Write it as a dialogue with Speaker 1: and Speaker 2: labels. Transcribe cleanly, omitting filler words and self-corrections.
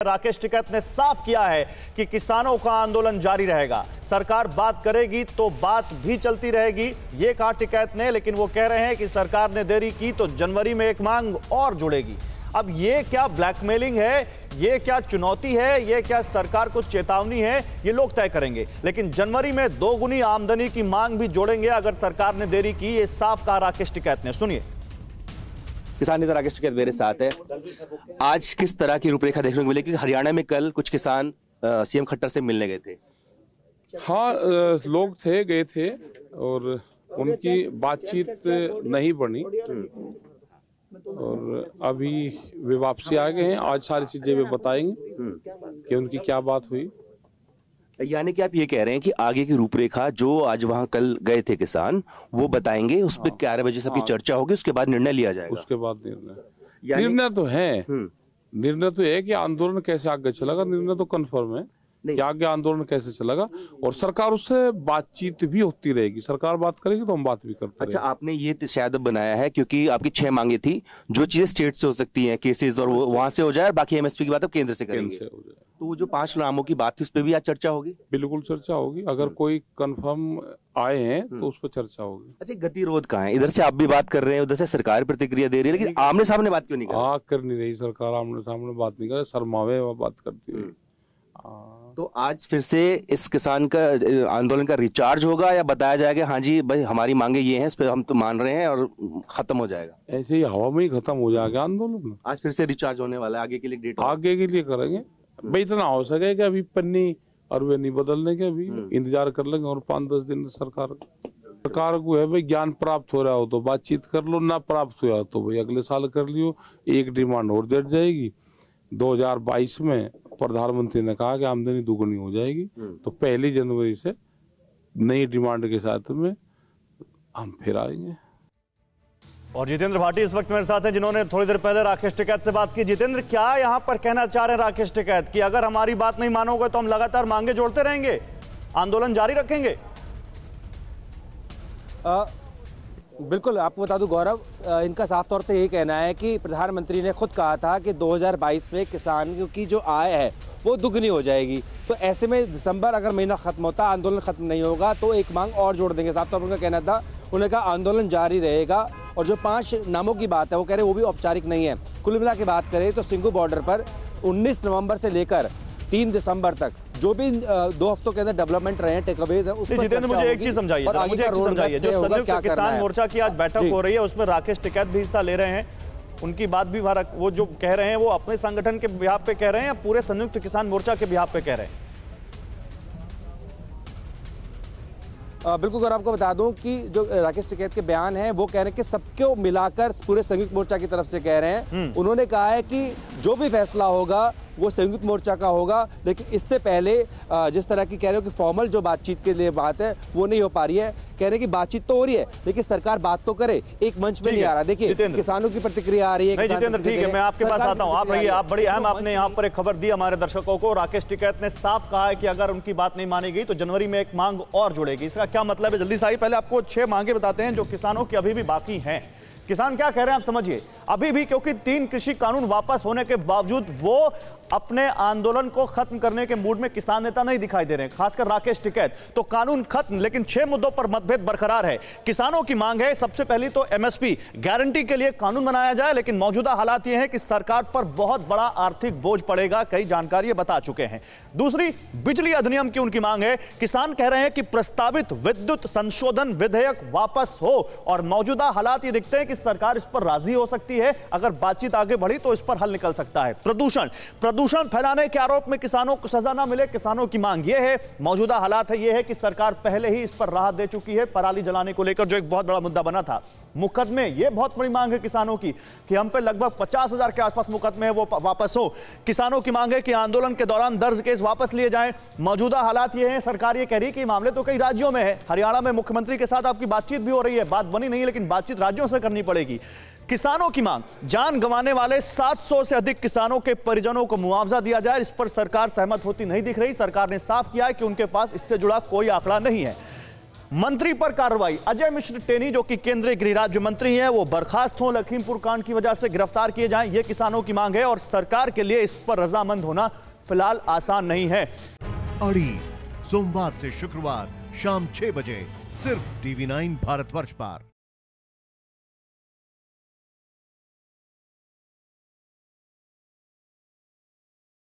Speaker 1: राकेश टिकैत ने साफ किया है कि किसानों का आंदोलन जारी रहेगा। सरकार बात करेगी तो बात भी चलती रहेगी, ये कहा टिकैत ने। लेकिन वो कह रहे हैं कि सरकार ने देरी की तो जनवरी में एक मांग और जुड़ेगी। अब ये क्या ब्लैकमेलिंग है, ये क्या चुनौती है, ये क्या सरकार को चेतावनी है, ये लोग तय करेंगे। लेकिन जनवरी में दोगुनी आमदनी की मांग भी जोड़ेंगे अगर सरकार ने देरी की, ये साफ कहा राकेश टिकैत ने। सुनिए।
Speaker 2: किसान नेता राकेश टिकैत मेरे साथ है। आज किस तरह की रूपरेखा देखने को मिलेगी? हरियाणा में कल कुछ किसान सीएम खट्टर से मिलने गए थे।
Speaker 3: हाँ, लोग गए थे और उनकी बातचीत नहीं बनी और अभी वे वापसी आ गए हैं। आज सारी चीजें वे बताएंगे कि उनकी क्या बात हुई।
Speaker 2: यानी कि आप ये कह रहे हैं कि आगे की रूपरेखा जो आज वहां कल गए थे किसान वो बताएंगे, उस पर 11 बजे सबकी चर्चा होगी, उसके बाद निर्णय लिया जाएगा।
Speaker 3: उसके बाद निर्णय तो है, निर्णय तो है कि आंदोलन कैसे आगे चलेगा। निर्णय तो कन्फर्म है कि आगे आंदोलन कैसे चलेगा और सरकार उससे बातचीत भी होती रहेगी। सरकार बात करेगी तो हम बात भी करते
Speaker 2: अच्छा, आपने ये शायद बनाया है क्योंकि आपकी 6 मांगे थी, जो चीजें स्टेट से हो सकती हैं, केसेस, और वो वहां से हो जाए, और बाकी एमएसपी की बात अब केंद्र से करेंगे। तो वो जो 5 नामों की बात थी उस पर भी आज चर्चा होगी।
Speaker 3: बिल्कुल चर्चा होगी। अगर कोई कंफर्म आए हैं तो उस पर चर्चा होगी।
Speaker 2: अच्छा, गतिरोध कहाँ है? इधर से आप भी बात कर रहे हैं, उधर से सरकार प्रतिक्रिया दे रही है, लेकिन आमने सामने बात क्यों नहीं
Speaker 3: कर नहीं रही सरकार? आमने सामने बात नहीं कर रही, शर्मावे बात करती है।
Speaker 2: तो आज फिर से इस किसान का आंदोलन का रिचार्ज होगा या बताया जाएगा हाँ जी भाई हमारी मांगे ये हैं, इस पे हम तो मान रहे हैं, और खत्म हो जाएगा?
Speaker 3: ऐसे ही हवा में ही खत्म हो जाएगा आंदोलन।
Speaker 2: आज फिर से रिचार्ज होने वाला है, आगे के लिए डेट
Speaker 3: आगे के लिए करेंगे भाई। इतना हो सकेगा अभी पन्नी और वे नहीं बदलने के, अभी इंतजार कर लेंगे और 5-10 दिन। सरकार को है भाई, ज्ञान प्राप्त हो रहा हो तो बातचीत कर लो, ना प्राप्त हुआ तो भाई अगले साल कर लियो। एक डिमांड और दे जाएगी। 2022 में प्रधानमंत्री ने कहा कि आमदनी दुगनी हो जाएगी, तो 1 जनवरी से नई डिमांड के साथ में हम फिर आएंगे।
Speaker 1: और जितेंद्र भाटी इस वक्त मेरे साथ हैं, जिन्होंने थोड़ी देर पहले राकेश टिकैत से बात की। जितेंद्र, क्या यहां पर कहना चाह रहे हैं राकेश टिकैत कि अगर हमारी बात नहीं मानोगे तो हम लगातार मांगे जोड़ते रहेंगे, आंदोलन जारी रखेंगे?
Speaker 4: बिल्कुल, आपको बता दूं गौरव, इनका साफ तौर से यही कहना है कि प्रधानमंत्री ने खुद कहा था कि 2022 में किसानों की जो आय है वो दुगनी हो जाएगी। तो ऐसे में दिसंबर अगर महीना खत्म होता, आंदोलन खत्म नहीं होगा तो एक मांग और जोड़ देंगे। साफ तौर पर उनका कहना था, उन्होंने कहा आंदोलन जारी रहेगा। और जो 5 नामों की बात है वो कह रहे वो भी औपचारिक नहीं है। कुल मिला के बात करें तो सिंघू बॉर्डर पर 19 नवंबर से लेकर 3 दिसंबर तक जो भी 2 हफ्तों के अंदर डेवलपमेंट रहे हैं, टेकअवेज है, उस पर
Speaker 1: जितेंद्र मुझे एक चीज समझाइए, जो संयुक्त किसान मोर्चा की आज बैठक हो रही है उसमें राकेश टिकैत भी हिस्सा ले रहे हैं। उनकी बात भी वो जो कह रहे हैं वो अपने संगठन के बिहाफ पे कह रहे हैं या पूरे संयुक्त किसान मोर्चा के बिहाफ पे कह रहे हैं?
Speaker 4: बिल्कुल गौरव, आपको बता दूं कि जो राकेश टिकैत के बयान हैं वो कह रहे हैं कि सबको मिलाकर पूरे संयुक्त मोर्चा की तरफ से कह रहे हैं। उन्होंने कहा है कि जो भी फैसला होगा वो संयुक्त मोर्चा का होगा, लेकिन इससे पहले जिस तरह की कह रहे हो कि फॉर्मल जो बातचीत के लिए बात है वो नहीं हो पा रही है। कह रहे हैं कि बातचीत तो हो रही है लेकिन सरकार बात तो करे, एक मंच पे नहीं आ रहा। देखिए किसानों की प्रतिक्रिया आ रही है।
Speaker 1: नहीं जितेंद्र, ठीक है, मैं आपके पास आता हूं। आप रहिए, आप बड़ी अहम आपने यहाँ पर एक खबर दी हमारे दर्शकों को। राकेश टिकैत ने साफ कहा है कि अगर उनकी बात नहीं मानी गई तो जनवरी में एक मांग और जुड़ेगी। इसका क्या मतलब है? जल्दी से आइए, पहले आपको 6 मांगे बताते हैं जो किसानों की अभी भी बाकी हैं। किसान क्या कह रहे हैं आप समझिए। अभी भी क्योंकि 3 कृषि कानून वापस होने के बावजूद वो अपने आंदोलन को खत्म करने के मूड में किसान नेता नहीं दिखाई दे रहे हैं, खासकर राकेश टिकैत। तो कानून खत्म, लेकिन 6 मुद्दों पर मतभेद बरकरार है। किसानों की मांग है सबसे पहली तो एमएसपी गारंटी के लिए कानून बनाया जाए, लेकिन मौजूदा हालात यह है कि सरकार पर बहुत बड़ा आर्थिक बोझ पड़ेगा, कई जानकारी बता चुके हैं। दूसरी, बिजली अधिनियम की उनकी मांग है। किसान कह रहे हैं कि प्रस्तावित विद्युत संशोधन विधेयक वापस हो, और मौजूदा हालात ये दिखते हैं कि सरकार इस पर राजी हो सकती है। अगर बातचीत आगे बढ़ी तो इस पर हल निकल सकता है। प्रदूषण फैलाने के आरोप में किसानों को सजा ना मिले, किसानों की मांग यह है। मौजूदा हालात है यह है कि सरकार पहले ही इस पर राहत दे चुकी है। पराली जलाने को लेकर जो एक बहुत बड़ा मुद्दा बना था, मुकदमे, यह बहुत बड़ी मांग है किसानों की कि हम पे लगभग 50,000 के आसपास मुकदमे है वो वापस हो। किसानों की मांग है कि आंदोलन के दौरान दर्ज केस वापस लिए जाएं। मौजूदा हालात यह है, सरकार यह कह रही है कि मामले तो कई राज्यों में है। हरियाणा में मुख्यमंत्री के साथ आपकी बातचीत भी हो रही है, बात बनी नहीं, लेकिन बातचीत राज्यों से करनी पड़ेगी। किसानों की मांग, जान गंवाने वाले 700 से अधिक किसानों के परिजनों को मुआवजा दिया जाए। इस पर सरकार सहमत होती नहीं दिख रही। सरकार ने साफ किया है कि उनके पास इससे जुड़ा कोई आंकड़ा नहीं है। मंत्री पर कार्रवाई। अजय मिश्र टेनी जो कि केंद्रीय गृह राज्य मंत्री हैं, वो बर्खास्त हों, लखीमपुर कांड की वजह से गिरफ्तार किए जाएं, ये किसानों की मांग है और सरकार के लिए इस पर रजामंद होना फिलहाल आसान नहीं है।
Speaker 5: अड़ी सोमवार से शुक्रवार शाम 6 बजे सिर्फ TV9 भारतवर्ष पर।